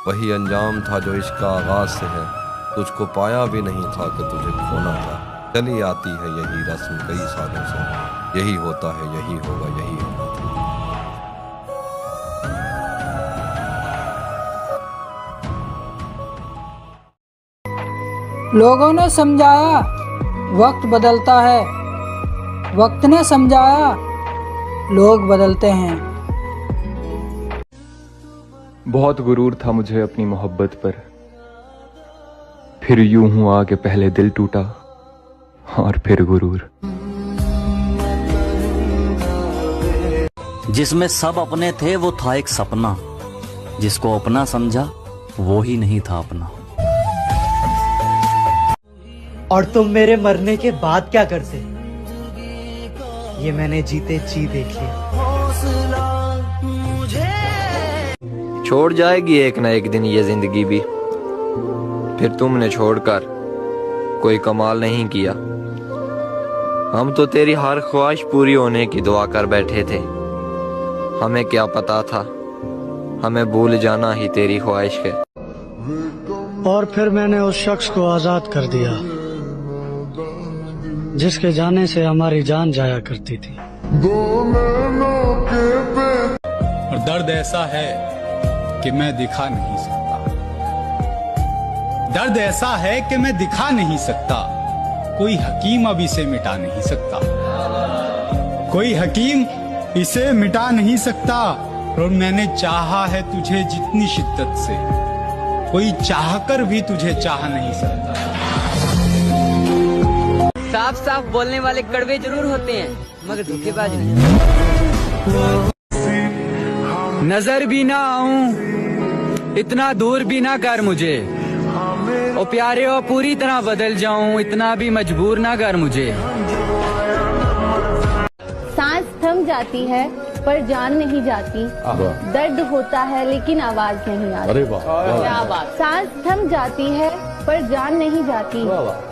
वही अंजाम था जो इश्क का आगाज से है। तुझको पाया भी नहीं था कि तुझे खोना था। चली आती है यही रस्म कई सालों से, यही होता है यही होगा यही होना था। लोगों ने समझाया वक्त बदलता है, वक्त ने समझाया लोग बदलते हैं। बहुत गुरूर था मुझे अपनी मोहब्बत पर, फिर यूं हुआ कि पहले दिल टूटा और फिर गुरूर। जिसमें सब अपने थे वो था एक सपना, जिसको अपना समझा वो ही नहीं था अपना। और तुम मेरे मरने के बाद क्या करते, ये मैंने जीते जी देख लिया। छोड़ जाएगी एक ना एक दिन ये जिंदगी भी, फिर तुमने छोड़कर कोई कमाल नहीं किया। हम तो तेरी हर ख्वाहिश पूरी होने की दुआ कर बैठे थे, हमें क्या पता था हमें भूल जाना ही तेरी ख्वाहिश है। और फिर मैंने उस शख्स को आजाद कर दिया जिसके जाने से हमारी जान जाया करती थी। और दर्द ऐसा है कि मैं दिखा नहीं सकता, दर्द ऐसा है कि मैं दिखा नहीं सकता। कोई हकीम अब इसे मिटा नहीं सकता, कोई हकीम इसे मिटा नहीं सकता। और मैंने चाहा है तुझे जितनी शिद्दत से, कोई चाहकर भी तुझे चाह नहीं सकता। साफ साफ बोलने वाले कड़वे जरूर होते हैं, मगर धोखेबाज नहीं। नजर भी ना आऊं, इतना दूर भी ना कर मुझे। ओ प्यारे ओ पूरी तरह बदल जाऊं, इतना भी मजबूर ना कर मुझे। सांस थम जाती है पर जान नहीं जाती, दर्द होता है लेकिन आवाज नहीं आती। अरे वाह, क्या बात। सांस थम जाती है पर जान नहीं जाती,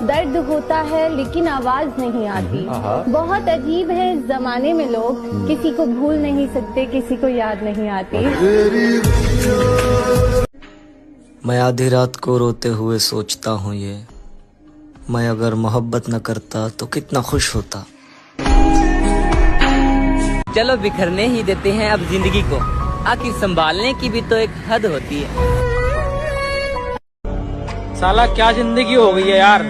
दर्द होता है लेकिन आवाज नहीं आती। बहुत अजीब है इस जमाने में लोग, किसी को भूल नहीं सकते, किसी को याद नहीं आती। मैं आधी रात को रोते हुए सोचता हूँ ये, मैं अगर मोहब्बत न करता तो कितना खुश होता। चलो बिखरने ही देते हैं अब जिंदगी को, आखिर संभालने की भी तो एक हद होती है। साला क्या जिंदगी हो गई है यार,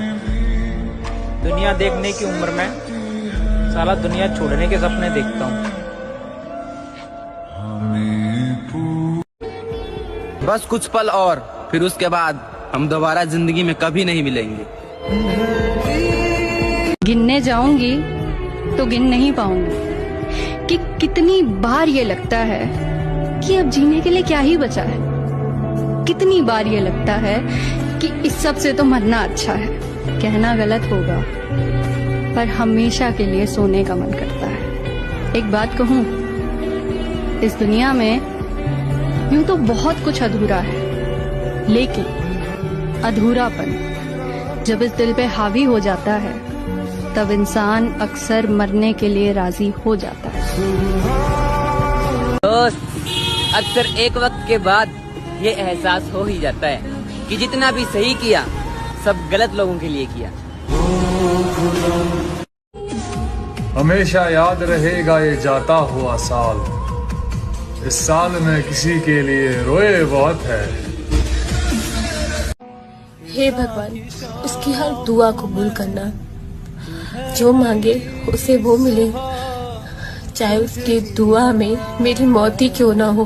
दुनिया देखने की उम्र में साला दुनिया छोड़ने के सपने देखता हूँ। बस कुछ पल और, फिर उसके बाद हम दोबारा जिंदगी में कभी नहीं मिलेंगे। गिनने जाऊंगी तो गिन नहीं पाऊंगी कि कितनी बार ये लगता है कि अब जीने के लिए क्या ही बचा है। कितनी बार ये लगता है कि इस सब से तो मरना अच्छा है। कहना गलत होगा पर हमेशा के लिए सोने का मन करता है। एक बात कहूँ, इस दुनिया में यूं तो बहुत कुछ अधूरा है, लेकिन अधूरापन जब इस दिल पे हावी हो जाता है तब इंसान अक्सर मरने के लिए राजी हो जाता है। दोस्त, अक्सर एक वक्त के बाद ये एहसास हो ही जाता है कि जितना भी सही किया सब गलत लोगों के लिए किया। हमेशा याद रहेगा ये जाता हुआ साल, इस साल में किसी के लिए रोए बहुत है। हे भगवान, उसकी हर दुआ कबूल करना, जो मांगे उसे वो मिले, चाहे उसकी दुआ में मेरी मौत ही क्यों ना हो।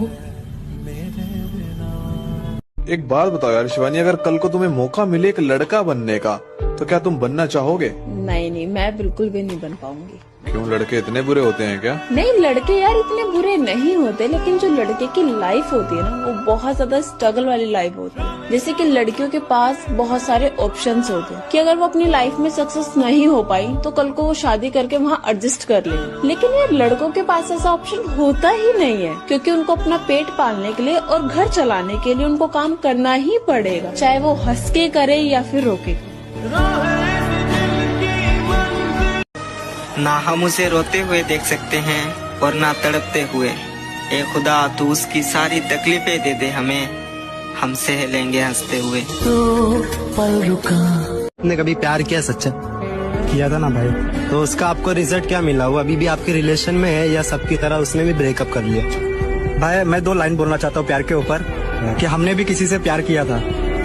एक बात बताओ यार शिवानी, अगर कल को तुम्हें मौका मिले एक लड़का बनने का तो क्या तुम बनना चाहोगे? नहीं, मैं बिल्कुल भी नहीं बन पाऊंगी। क्यों, लड़के इतने बुरे होते हैं क्या? नहीं, लड़के यार इतने बुरे नहीं होते, लेकिन जो लड़के की लाइफ होती है ना, वो बहुत ज्यादा स्ट्रगल वाली लाइफ होती है। जैसे कि लड़कियों के पास बहुत सारे ऑप्शंस होते हैं कि अगर वो अपनी लाइफ में सक्सेस नहीं हो पाई तो कल को वो शादी करके वहाँ एडजस्ट कर लेंगे। लेकिन यार लड़कों के पास ऐसा ऑप्शन होता ही नहीं है, क्योंकि उनको अपना पेट पालने के लिए और घर चलाने के लिए उनको काम करना ही पड़ेगा, चाहे वो हंस के करे या फिर रोके। ना हम उसे रोते हुए देख सकते हैं और ना तड़पते हुए। ए खुदा, तू उसकी सारी तकलीफें दे दे हमें, हमसे लेंगे हंसते हुए। आपने कभी प्यार किया सच्चा? किया था ना भाई, तो उसका आपको रिजल्ट क्या मिला? वो अभी भी आपके रिलेशन में है या सबकी तरह उसने भी ब्रेकअप कर लिया? भाई मैं 2 लाइन बोलना चाहता हूँ प्यार के ऊपर, कि हमने भी किसी से प्यार किया था,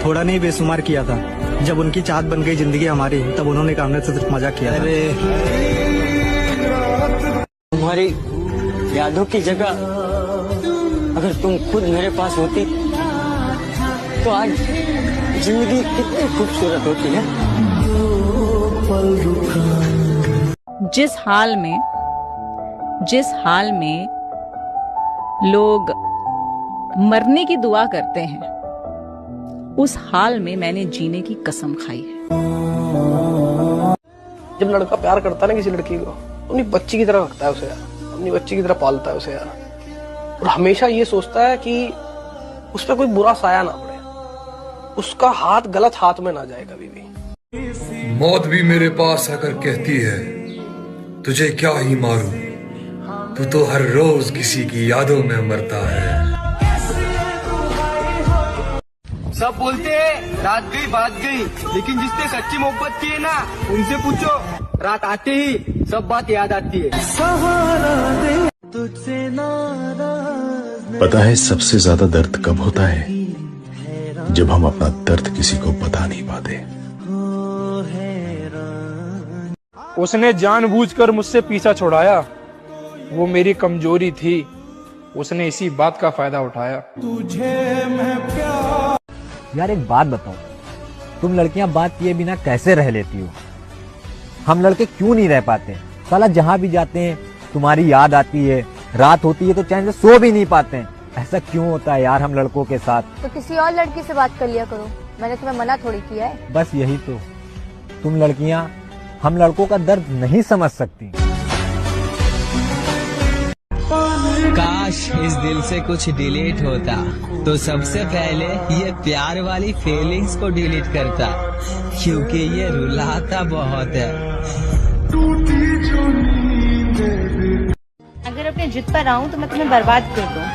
थोड़ा नहीं बेशुमार किया था। जब उनकी चाहत बन गई जिंदगी हमारी, तब उन्होंने कहा हमने तो सिर्फ मजाक किया था। तुम्हारी यादों की जगह अगर तुम खुद मेरे पास होती तो आज जिंदगी कितनी खूबसूरत होती है। जिस हाल में लोग मरने की दुआ करते हैं, उस हाल में मैंने जीने की कसम खाई है। जब लड़का प्यार करता है ना किसी लड़की को, अपनी बच्ची की तरह रखता है उसे यार, अपनी बच्ची की तरह पालता है उसे यार, और हमेशा ये सोचता है कि उस पर कोई बुरा साया ना पड़े, उसका हाथ गलत हाथ में ना जाए कभी भी। मौत भी मेरे पास आकर कहती है तुझे क्या ही मारूं, तू तो हर रोज किसी की यादों में मरता है। सब बोलते हैं रात गई बात गई, लेकिन जिसने सच्ची मोहब्बत की है ना, उनसे पूछो, रात आते ही सब बात याद आती है। पता है सबसे ज्यादा दर्द कब होता है? जब हम अपना दर्द किसी को बता नहीं पाते। उसने जानबूझकर मुझसे पीछा छुड़ाया, वो मेरी कमजोरी थी, उसने इसी बात का फायदा उठाया। यार एक बात बताओ, तुम लड़कियां बात किए बिना कैसे रह लेती हो? हम लड़के क्यों नहीं रह पाते? साला जहां भी जाते हैं तुम्हारी याद आती है, रात होती है तो चैन से सो भी नहीं पाते हैं। ऐसा क्यों होता है यार हम लड़कों के साथ? तो किसी और लड़की से बात कर लिया करो, मैंने तुम्हें मना थोड़ी किया है। बस यही तो, तुम लड़कियां हम लड़कों का दर्द नहीं समझ सकती। काश इस दिल से कुछ डिलीट होता तो सबसे पहले ये प्यार वाली फीलिंग्स को डिलीट करता, क्योंकि ये रुलाता बहुत है। अगर अपने जिद पर आऊं तो मैं तुम्हें बर्बाद कर दूं,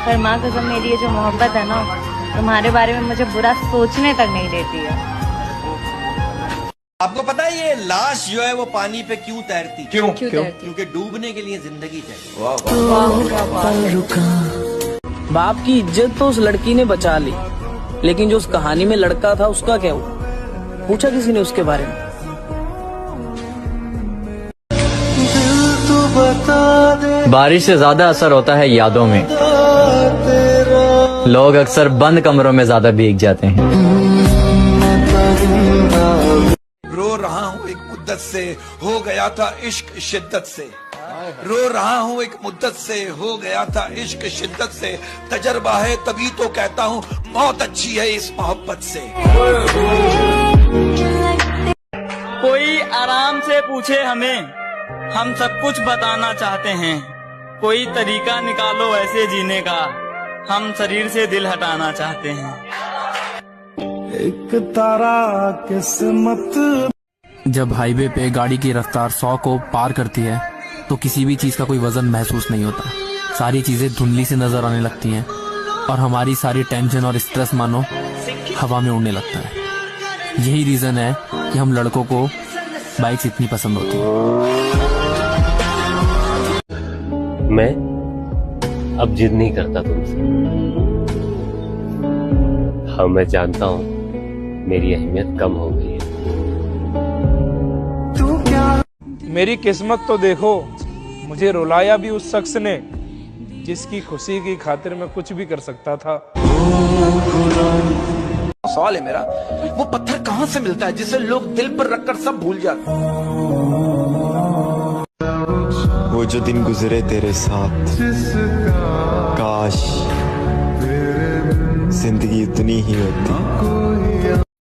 पर माँ कसम मेरी ये जो मोहब्बत है ना, तुम्हारे बारे में मुझे बुरा सोचने तक नहीं देती है। आपको पता है ये लाश जो है वो पानी पे क्यों तैरती? क्यों? क्योंकि डूबने के लिए जिंदगी चाहिए। बाप की इज्जत तो उस लड़की ने बचा ली, लेकिन जो उस कहानी में लड़का था उसका क्या हुआ? पूछा किसी ने उसके बारे में? बारिश से ज्यादा असर होता है यादों में। लोग अक्सर बंद कमरों में ज्यादा भीग जाते हैं। रो रहा हूँ एक मुद्दत से, हो गया था इश्क शिद्दत से। रो रहा हूँ एक मुद्दत से, हो गया था इश्क शिद्दत से। तजर्बा है तभी तो कहता हूँ मौत अच्छी है इस मोहब्बत से। कोई आराम से पूछे हमें, हम सब कुछ बताना चाहते हैं। कोई तरीका निकालो ऐसे जीने का, हम शरीर से दिल हटाना चाहते हैं। एक तारा किस्मत। जब हाईवे पे गाड़ी की रफ्तार 100 को पार करती है तो किसी भी चीज का कोई वजन महसूस नहीं होता। सारी चीजें धुंधली से नजर आने लगती हैं और हमारी सारी टेंशन और स्ट्रेस मानो हवा में उड़ने लगता है। यही रीजन है कि हम लड़कों को बाइक्स इतनी पसंद होती है। मैं अब जिद नहीं करता तुमसे। हाँ मैं जानता हूँ मेरी अहमियत कम हो गई है। मेरी किस्मत तो देखो, मुझे रुलाया भी उस शख्स ने जिसकी खुशी की खातिर मैं कुछ भी कर सकता था। सवाल है मेरा, वो पत्थर कहाँ से मिलता है जिसे लोग दिल पर रखकर सब भूल जाते? वो जो दिन गुजरे तेरे साथ, काश जिंदगी इतनी ही होती।